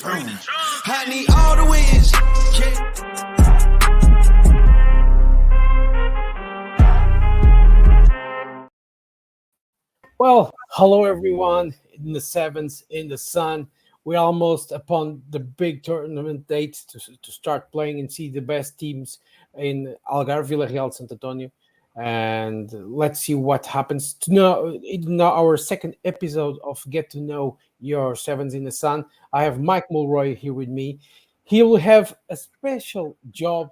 I need all the wins. Well, hello everyone in the sevens in the sun. We're almost upon the big tournament date to start playing and see the best teams in Algarve, Vila, Santo António. And let's see what happens. To know in our second episode of Get to Know Your Sevens in the Sun, I have Mike Mulroy here with me. He will have a special job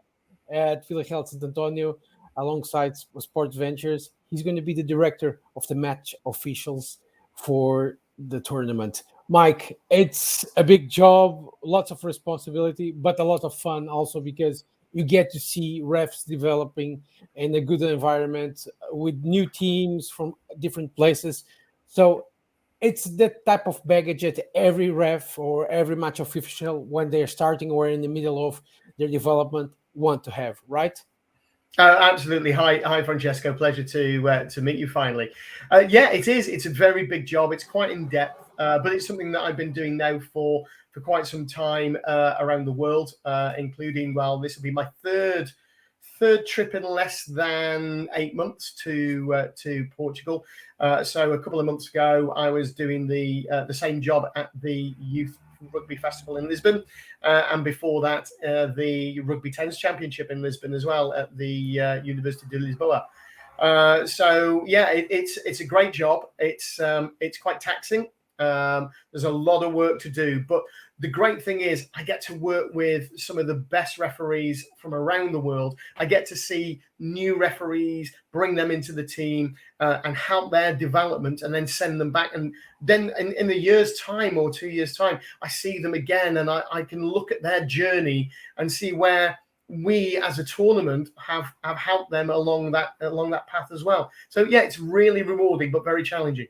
at Vila Santo António alongside Sports Ventures. He's going to be the director of the match officials for the tournament. Mike, it's a big job, lots of responsibility, but a lot of fun also because you get to see refs developing in a good environment with new teams from different places. So it's that type of baggage that every ref or every match official, when they're starting or in the middle of their development, want to have, right? Absolutely. Hi, Francesco. Pleasure to meet you finally. Yeah, it is. It's a very big job. It's quite in depth, but it's something that I've been doing now for quite some time around the world, including this will be my third trip in less than 8 months to Portugal. So a couple of months ago, I was doing the same job at the Youth Rugby Festival in Lisbon, and before that, the Rugby Tens Championship in Lisbon as well at the University de Lisboa. So yeah, it's a great job. It's quite taxing. There's a lot of work to do, but the great thing is I get to work with some of the best referees from around the world. I get to see new referees, bring them into the team and help their development, and then send them back. And then in a year's time or 2 years' time, I see them again, and I can look at their journey and see where we as a tournament have helped them along that path as well. So yeah, it's really rewarding, but very challenging.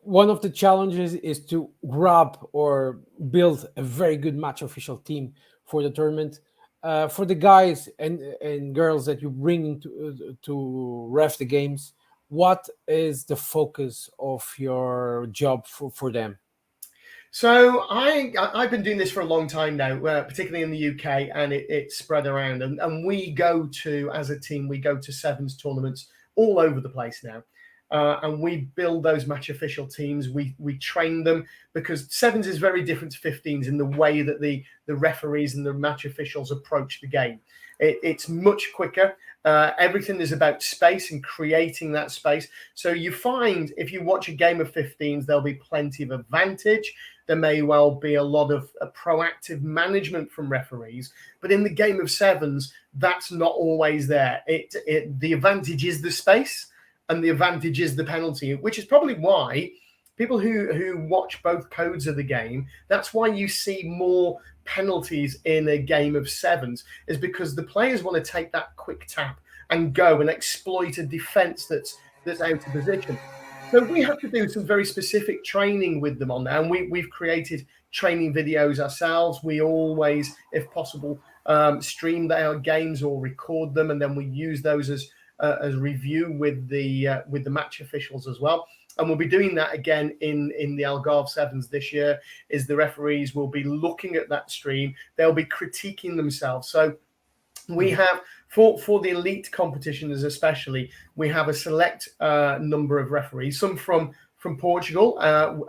One of the challenges is to grab or build a very good match official team for the tournament. For the guys and girls that you bring to ref the games, what is the focus of your job for them? So I've been doing this for a long time now, particularly in the UK, and it's spread around. And we go to, as a team, we go to sevens tournaments all over the place now. And we build those match official teams. We train them, because sevens is very different to 15s in the way that the referees and the match officials approach the game. It's much quicker. Everything is about space and creating that space. So you find if you watch a game of 15s, there'll be plenty of advantage. There may well be a lot of proactive management from referees, but in the game of sevens, that's not always there. The advantage is the space, and the advantage is the penalty, which is probably why people who watch both codes of the game, that's why you see more penalties in a game of sevens, is because the players want to take that quick tap and go and exploit a defense that's out of position. So we have to do some very specific training with them on that, and we've created training videos ourselves. We always, if possible, stream their games or record them, and then we use those as review with the match officials as well. And we'll be doing that again in the Algarve Sevens this year. Is the referees will be looking at that stream. They'll be critiquing themselves. So we have for the elite competitions especially, we have a select number of referees, some from Portugal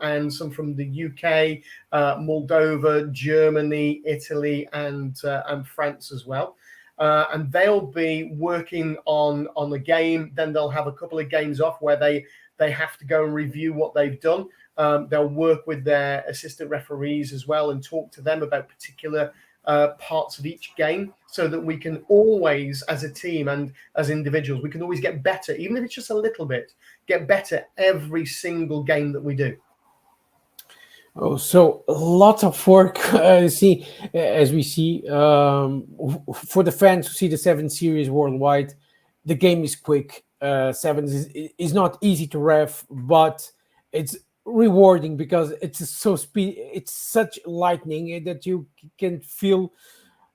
and some from the UK, Moldova, Germany, Italy, and France as well. And they'll be working on the game. Then they'll have a couple of games off where they have to go and review what they've done. They'll work with their assistant referees as well and talk to them about particular parts of each game, so that we can always, as a team and as individuals, we can always get better, even if it's just a little bit, get better every single game that we do. Oh, so a lot of work. See, as we see, for the fans who see the Seven Series worldwide, the game is quick. Sevens is not easy to ref, but it's rewarding because it's so speed. It's such lightning that you can feel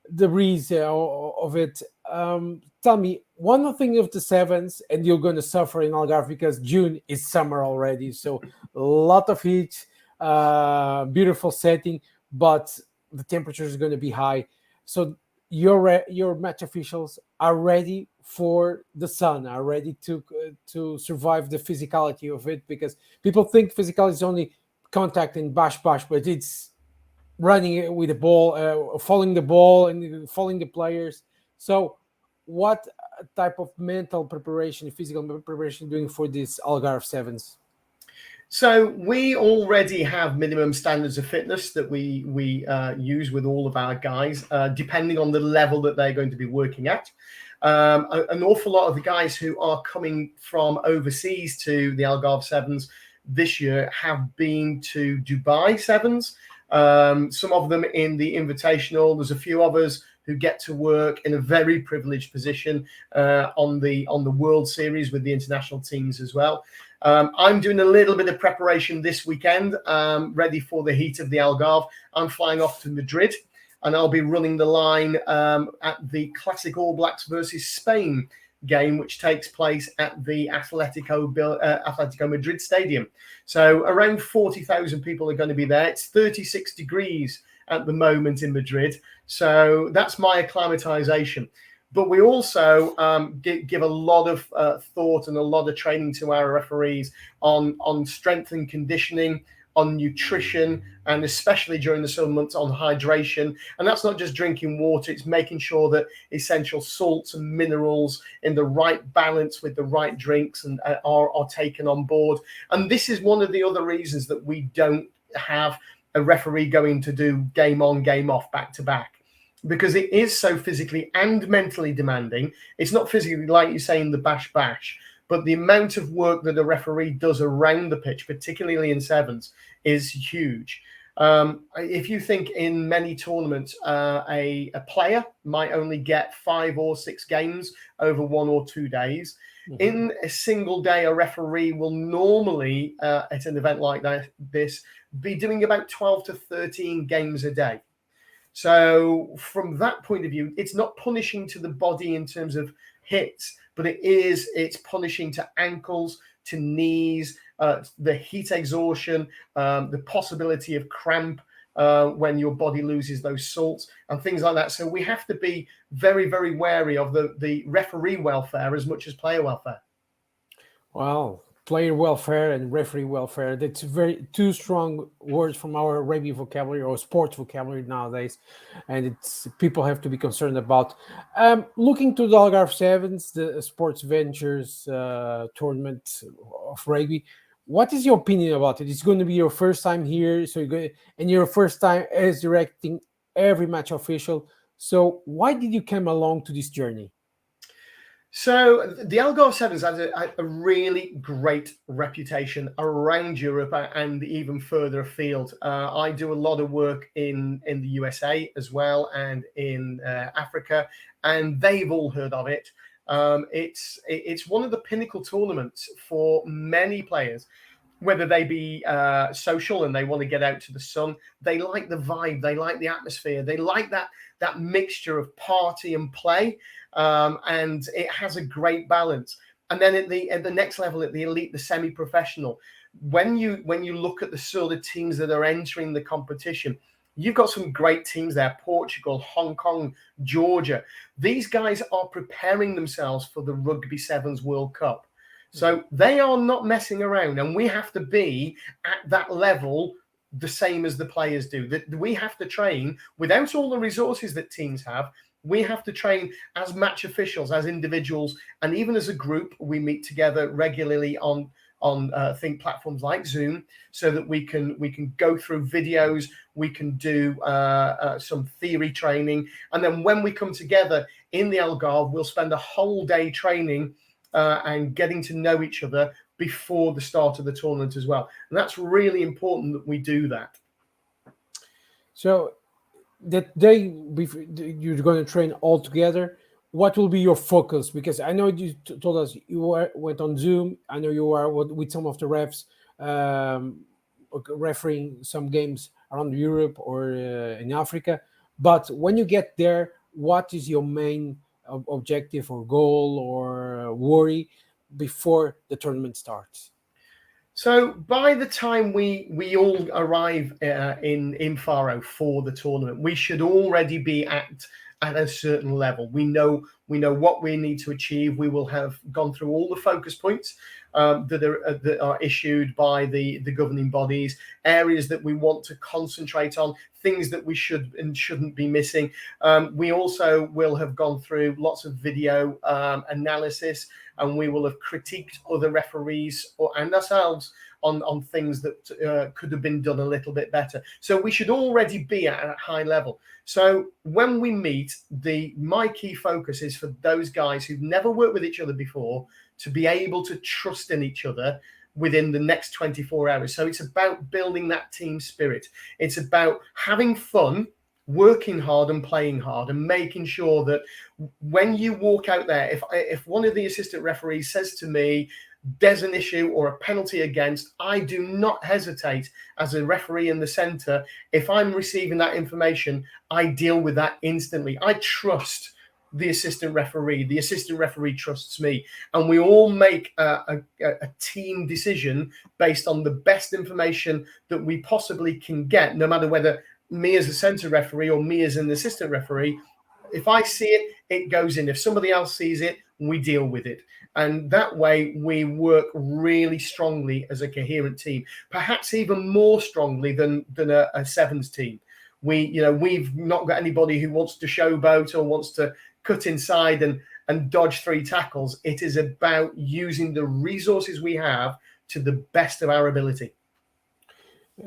the breeze of it. Tell me one thing of the sevens, and you're going to suffer in Algarve because June is summer already, so a lot of heat. beautiful setting, but the temperature is going to be high. So your match officials are ready for the sun, are ready to survive the physicality of it, because people think physicality is only contact and bash bash, but it's running with the ball, following the ball, and following the players. So, what type of mental preparation, physical preparation, doing for these Algarve sevens? So we already have minimum standards of fitness that we use with all of our guys, depending on the level that they're going to be working at. An awful lot of the guys who are coming from overseas to the Algarve Sevens this year have been to Dubai Sevens. Some of them in the Invitational. There's a few of us who get to work in a very privileged position on the World Series with the international teams as well. I'm doing a little bit of preparation this weekend, ready for the heat of the Algarve. I'm flying off to Madrid, and I'll be running the line at the Classic All Blacks versus Spain game, which takes place at the Atletico Madrid Stadium. So around 40,000 people are going to be there. It's 36 degrees at the moment in Madrid. So that's my acclimatization. But we also give a lot of thought and a lot of training to our referees on strength and conditioning, on nutrition, and especially during the summer months on hydration. And that's not just drinking water, it's making sure that essential salts and minerals in the right balance with the right drinks and are taken on board. And this is one of the other reasons that we don't have a referee going to do game on, game off, back to back, because it is so physically and mentally demanding. It's not physically, like you say, in the bash bash, but the amount of work that a referee does around the pitch, particularly in sevens, is huge. If you think in many tournaments, a player might only get 5 or 6 games over 1 or 2 days. Mm-hmm. In a single day, a referee will normally, at an event like this, be doing about 12 to 13 games a day. So from that point of view, it's not punishing to the body in terms of hits, but it's punishing to ankles, to knees, the heat exhaustion, the possibility of cramp when your body loses those salts and things like that. So we have to be very, very wary of the referee welfare as much as player welfare. Wow. Player welfare and referee welfare. That's very two strong words from our rugby vocabulary or sports vocabulary nowadays, and it's people have to be concerned about. Looking to the Algarve Sevens, the sports ventures tournament of rugby. What is your opinion about it? It's going to be your first time here, so and your first time as directing every match official. So why did you come along to this journey? So the Algarve Sevens has a really great reputation around Europe and even further afield. I do a lot of work in the USA as well and in Africa, and they've all heard of it. It's one of the pinnacle tournaments for many players, whether they be social and they want to get out to the sun. They like the vibe, they like the atmosphere, they like that mixture of party and play. And it has a great balance. And then at the next level, at the elite, the semi-professional, when you look at the sort of teams that are entering the competition, you've got some great teams there: Portugal, Hong Kong, Georgia. These guys are preparing themselves for the Rugby Sevens World Cup. So they are not messing around, and we have to be at that level the same as the players do. That we have to train without all the resources that teams have. We have to train as match officials, as individuals, and even as a group. We meet together regularly on think platforms like Zoom, so that we can go through videos, we can do some theory training, and then when we come together in the Algarve, we'll spend a whole day training and getting to know each other before the start of the tournament as well. And that's really important that we do that. So that day you're going to train all together, what will be your focus? Because I know you told us you went on Zoom. I know you are with some of the refs refereeing some games around Europe or in Africa. But when you get there, what is your main objective or goal or worry before the tournament starts? So by the time we all arrive in Faro for the tournament, we should already be at a certain level. We know what we need to achieve. We will have gone through all the focus points that are issued by the governing bodies, areas that we want to concentrate on, things that we should and shouldn't be missing. We also will have gone through lots of video analysis, and we will have critiqued other referees and ourselves on things that could have been done a little bit better. So we should already be at a high level. So when we meet, my key focus is for those guys who've never worked with each other before to be able to trust in each other within the next 24 hours. So it's about building that team spirit. It's about having fun, working hard and playing hard, and making sure that when you walk out there, if one of the assistant referees says to me, there's an issue or a penalty against, I do not hesitate as a referee in the centre. If I'm receiving that information, I deal with that instantly. I trust the assistant referee trusts me, and we all make a team decision based on the best information that we possibly can get, no matter whether me as a centre referee or me as an assistant referee. If I see it, it goes in. If somebody else sees it, we deal with it. And that way we work really strongly as a coherent team, perhaps even more strongly than a sevens team. We've not got anybody who wants to showboat or wants to cut inside and dodge 3 tackles. It is about using the resources we have to the best of our ability.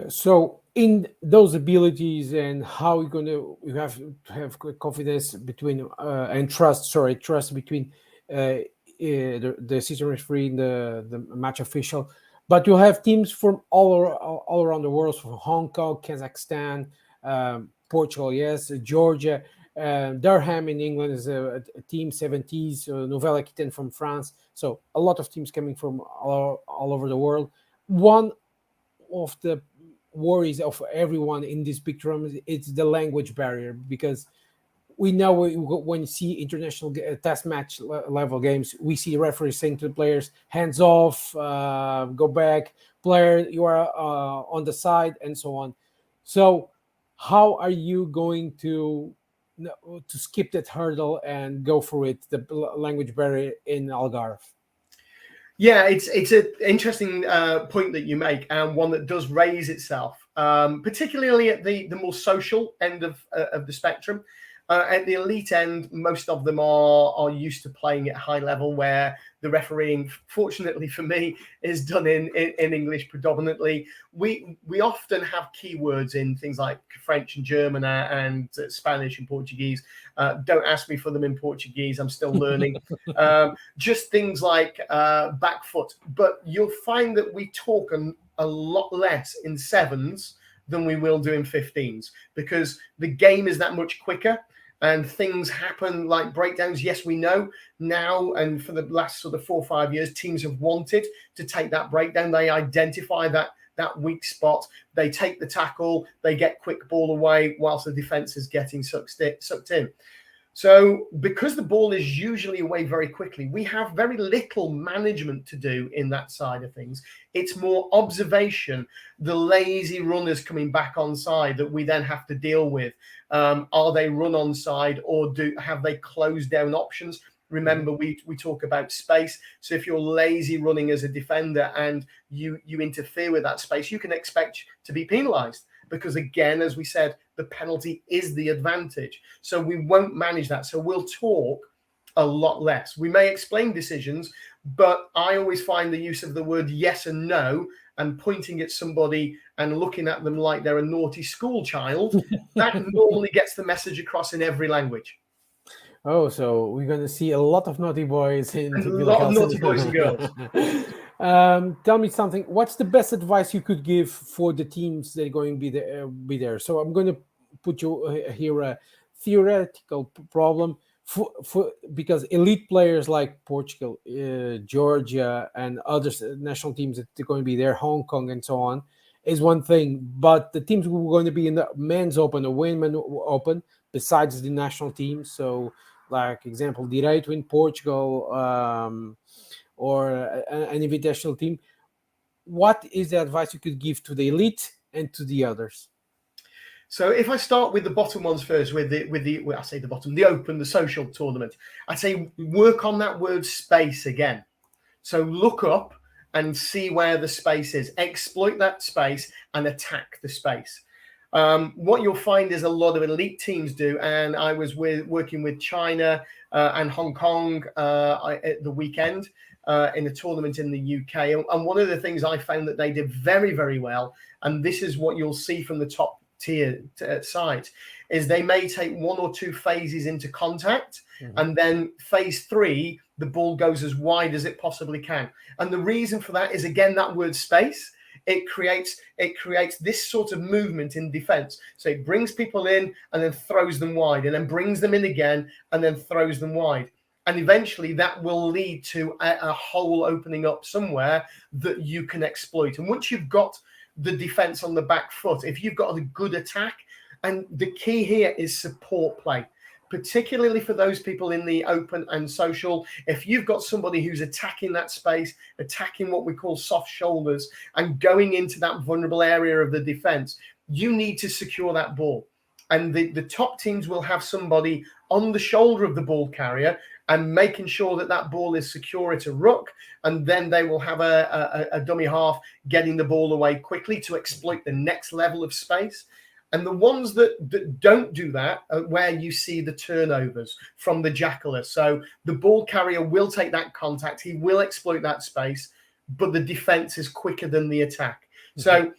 So in those abilities and how you have to have confidence between and trust between the assistant referee and the match official, but you have teams from all around the world, from Hong Kong, Kazakhstan, Portugal, yes, Georgia, Durham in England is a team, 70s, Nouvelle Aquitaine from France. So a lot of teams coming from all over the world. One of the worries of everyone in this big tournament, it's the language barrier, because we know when you see international test match level games, we see referees saying to the players, hands off, go back, player, you are on the side, and so on. So how are you going to skip that hurdle and go for it, the language barrier in Algarve? Yeah, it's an interesting point that you make, and one that does raise itself, particularly at the more social end of the spectrum. At the elite end, most of them are used to playing at high level, where the refereeing, fortunately for me, is done in English predominantly. We often have keywords in things like French and German and Spanish and Portuguese. Don't ask me for them in Portuguese. I'm still learning. Just things like back foot. But you'll find that we talk a lot less in sevens than we will do in 15s, because the game is that much quicker. And things happen like breakdowns. Yes, we know now, and for the last sort of 4 or 5 years, teams have wanted to take that breakdown. They identify that weak spot. They take the tackle. They get quick ball away whilst the defense is getting sucked in. So because the ball is usually away very quickly, we have very little management to do in that side of things. It's more observation, the lazy runners coming back onside that we then have to deal with. Are they run onside, or have they closed down options? Remember, we talk about space. So if you're lazy running as a defender and you interfere with that space, you can expect to be penalised, because again, as we said, the penalty is the advantage. So we won't manage that. So we'll talk a lot less. We may explain decisions, but I always find the use of the word yes and no and pointing at somebody and looking at them like they're a naughty school child, that normally gets the message across in every language. Oh, so we're going to see a lot of naughty boys in And a Vila lot of naughty boys and girls. Tell me something. What's the best advice you could give for the teams that are going to be there? So I'm going to put you here a theoretical problem because elite players like Portugal, Georgia, and other national teams that are going to be there, Hong Kong, and so on, is one thing. But the teams who are going to be in the men's open or women's open, besides the national team, so like example, Direito in Portugal, or an invitational team. what is the advice you could give to the elite and to the others? So if I start with the bottom ones first, well, I say the bottom, the open, the social tournament, I'd say work on that word space again. So look up and see where the space is, exploit that space and attack the space. What you'll find is a lot of elite teams do, and I was working with China and Hong Kong at the weekend in a tournament in the UK. And one of the things I found that they did very, very well, and this is what you'll see from the top tier site, is they may take one or two phases into contact, and then phase 3, the ball goes as wide as it possibly can. And the reason for that is, again, that word space. It creates this sort of movement in defense. So it brings people in and then throws them wide, and then brings them in again and then throws them wide. And eventually that will lead to a hole opening up somewhere that you can exploit. And once you've got the defense on the back foot, if you've got a good attack, and the key here is support play, particularly for those people in the open and social. If you've got somebody who's attacking that space, attacking what we call soft shoulders, and going into that vulnerable area of the defense, you need to secure that ball. And the top teams will have somebody on the shoulder of the ball carrier and making sure that that ball is secure at a ruck. And then they will have a dummy half getting the ball away quickly to exploit the next level of space. And the ones that don't do that are where you see the turnovers from the jackler. So the ball carrier will take that contact. He will exploit that space, but the defense is quicker than the attack. So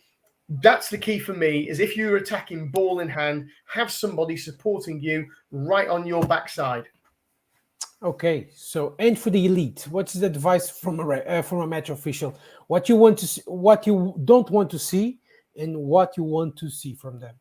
that's the key for me, is if you're attacking ball in hand, have somebody supporting you right on your backside. Okay, so and for the elite, what's the advice from a match official? What you want to see, what you don't want to see, and what you want to see from them.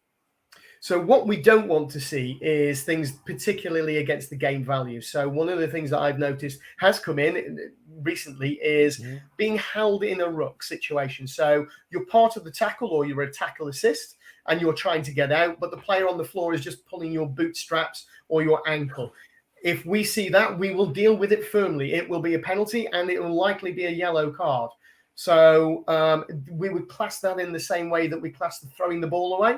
So what we don't want to see is things particularly against the game value. So one of the things that I've noticed has come in recently is being held in a ruck situation. So you're part of the tackle, or you're a tackle assist, and you're trying to get out, but the player on the floor is just pulling your bootstraps or your ankle. If we see that, we will deal with it firmly. It will be a penalty, and it will likely be a yellow card. So we would class that in the same way that we class the throwing the ball away.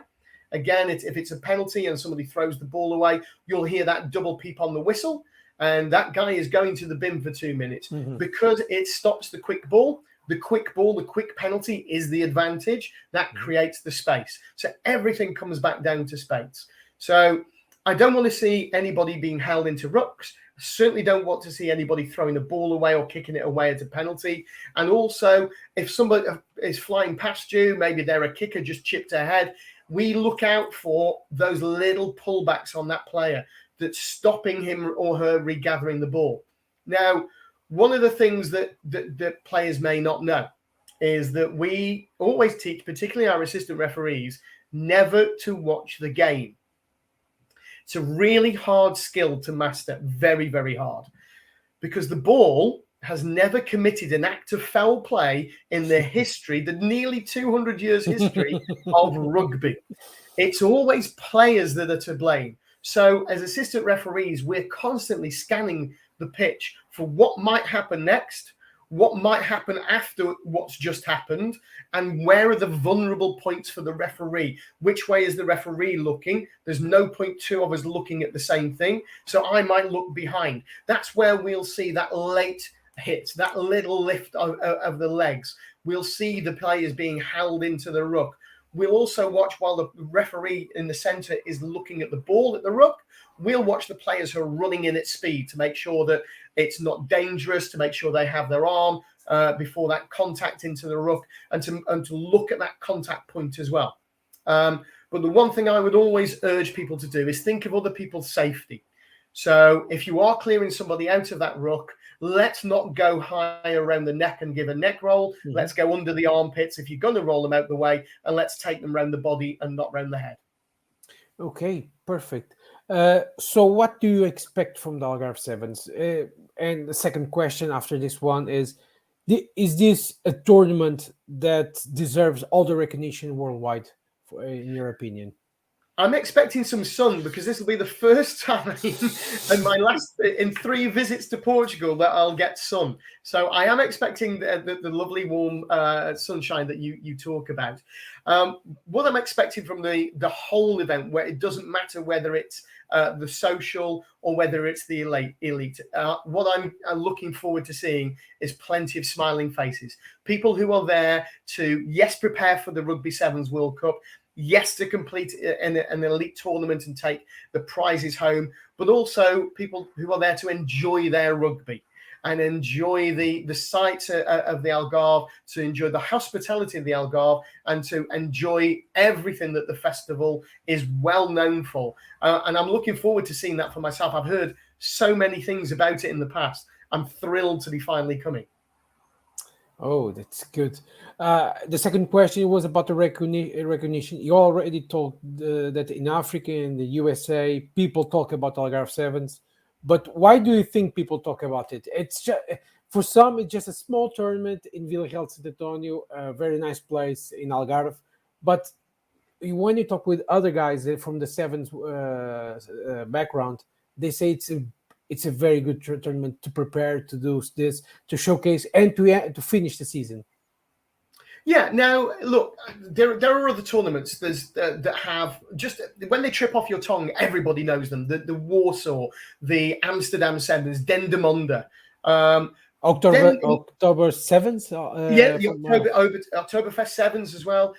Again, if it's a penalty and somebody throws the ball away, you'll hear that double peep on the whistle, and that guy is going to the bin for 2 minutes because it stops the quick ball. The quick ball, the quick penalty is the advantage that creates the space. So everything comes back down to space. So I don't want to see anybody being held into rucks. I certainly don't want to see anybody throwing the ball away or kicking it away as a penalty. And also, if somebody is flying past you, maybe they're a kicker just chipped ahead, we look out for those little pullbacks on that player that's stopping him or her regathering the ball. Now, one of the things that players may not know is that we always teach, particularly our assistant referees, never to watch the game. It's a really hard skill to master, very, very hard, because the ball has never committed an act of foul play in the history, the nearly 200 years history of rugby. It's always players that are to blame. So as assistant referees, we're constantly scanning the pitch for what might happen next, what might happen after what's just happened, and where are the vulnerable points for the referee? Which way is the referee looking? There's no point two of us looking at the same thing. So I might look behind. That's where we'll see that late hit, that little lift of the legs. We'll see the players being held into the ruck. We'll also watch while the referee in the centre is looking at the ball at the ruck. We'll watch the players who are running in at speed to make sure that it's not dangerous, to make sure they have their arm before that contact into the ruck, and to look at that contact point as well. But the one thing I would always urge people to do is think of other people's safety. So if you are clearing somebody out of that ruck, let's not go high around the neck and give a neck roll. Let's go under the armpits if you're going to roll them out the way, and let's take them around the body and not around the head. Okay, perfect. So what do you expect from the Algarve Sevens? And the second question after this one is this a tournament that deserves all the recognition worldwide, in your opinion? I'm expecting some sun because this will be the first time in 3 visits to Portugal that I'll get sun. So I am expecting the lovely warm sunshine that you talk about. What I'm expecting from the whole event, where it doesn't matter whether it's the social or whether it's the elite. What I'm looking forward to seeing is plenty of smiling faces. People who are there to, yes, prepare for the Rugby Sevens World Cup, yes, to complete an elite tournament and take the prizes home, but also people who are there to enjoy their rugby and enjoy the sights of the Algarve, to enjoy the hospitality of the Algarve, and to enjoy everything that the festival is well known for. And I'm looking forward to seeing that for myself. I've heard so many things about it in the past. I'm thrilled to be finally coming. Oh, that's good. The second question was about the recognition. You already told that in Africa and the USA, people talk about Algarve Sevens. But why do you think people talk about it? It's just, for some, it's just a small tournament in Vila Santo António, a very nice place in Algarve. But when you talk with other guys from the Sevens background, they say it's a very good tournament to prepare, to do this, to showcase, and to finish the season. Yeah. Now, look, there are other tournaments that have, just when they trip off your tongue, everybody knows them. The Warsaw, the Amsterdam Sevens, Dendermonde. October 7th. The Oktoberfest Sevens as well.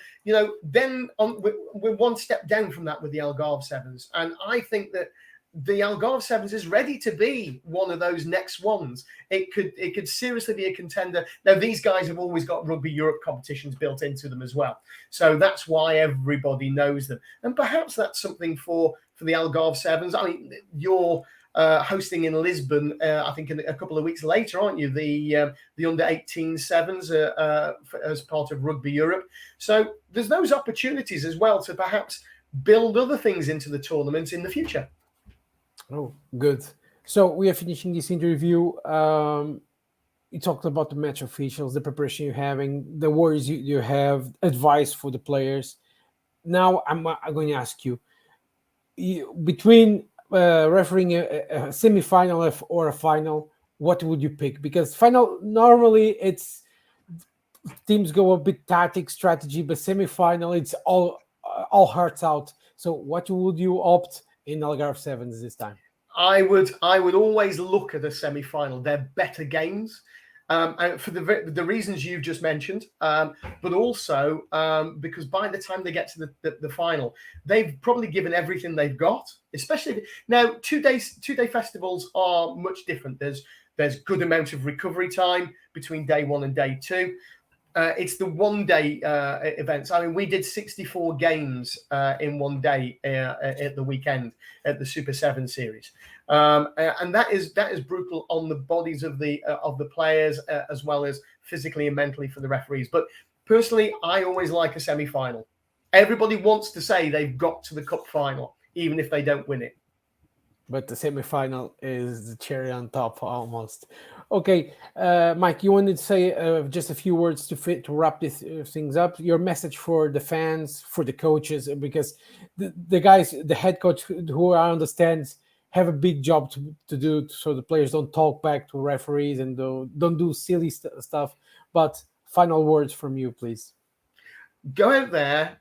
Then we're one step down from that with the Algarve Sevens, and I think that the Algarve Sevens is ready to be one of those next ones. It could seriously be a contender. Now, these guys have always got Rugby Europe competitions built into them as well, so that's why everybody knows them. And perhaps that's something for the Algarve Sevens. I mean, you're hosting in Lisbon, I think, a couple of weeks later, aren't you? The under-18 Sevens as part of Rugby Europe. So there's those opportunities as well to perhaps build other things into the tournament in the future. Oh, good. So we are finishing this interview. You talked about the match officials, the preparation you're having, the worries you have, advice for the players. Now I'm going to ask you, between refereeing a semi-final or a final, what would you pick? Because final, normally it's teams go a bit tactic strategy, but semi-final, it's all hearts out. So what would you opt in Algarve Sevens this time? I would always look at a semi-final. They're better games, and for the reasons you've just mentioned, but also because by the time they get to the final, they've probably given everything they've got. Especially now, two-day festivals are much different. There's good amount of recovery time between day 1 and day 2. It's the one-day events. I mean, we did 64 games in one day at the weekend at the Super 7 series, and that is brutal on the bodies of the players as well as physically and mentally for the referees. But personally, I always like a semi-final. Everybody wants to say they've got to the cup final, even if they don't win it. But the semi-final is the cherry on top, almost. Okay, Mike, you wanted to say just a few words to wrap these things up. Your message for the fans, for the coaches, because the guys, the head coach, who I understand have a big job to do, so the players don't talk back to referees and don't do silly stuff. But final words from you, please. Go out there,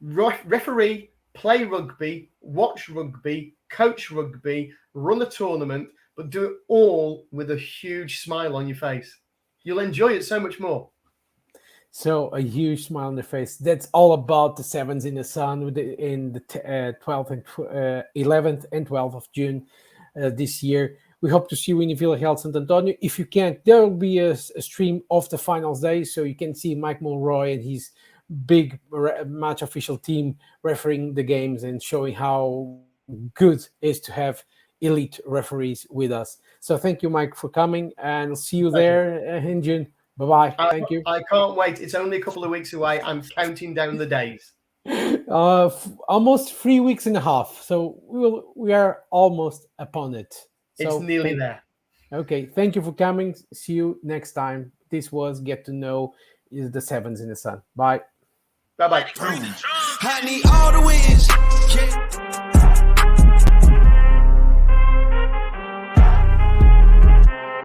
referee, play rugby, watch rugby, coach rugby, run a tournament, but do it all with a huge smile on your face. You'll enjoy it so much more. So a huge smile on their face. That's all about the Sevens in the Sun in the 12th and 11th and 12th of June this year. We hope to see you in Vila Santo António. If you can't, there will be a stream of the finals day, so you can see Mike Mulroy and his big match official team refereeing the games and showing how good it is to have elite referees with us. So thank you, Mike, for coming, and see you there in June. Bye-bye. Thank you. I can't wait. It's only a couple of weeks away. I'm counting down the days. Almost 3 weeks and a half. So we are almost upon it. So it's nearly there. Okay. Thank you for coming. See you next time. This was Get to Know is the Sevens in the Sun. Bye. Bye-bye. I need all the wins. Yeah.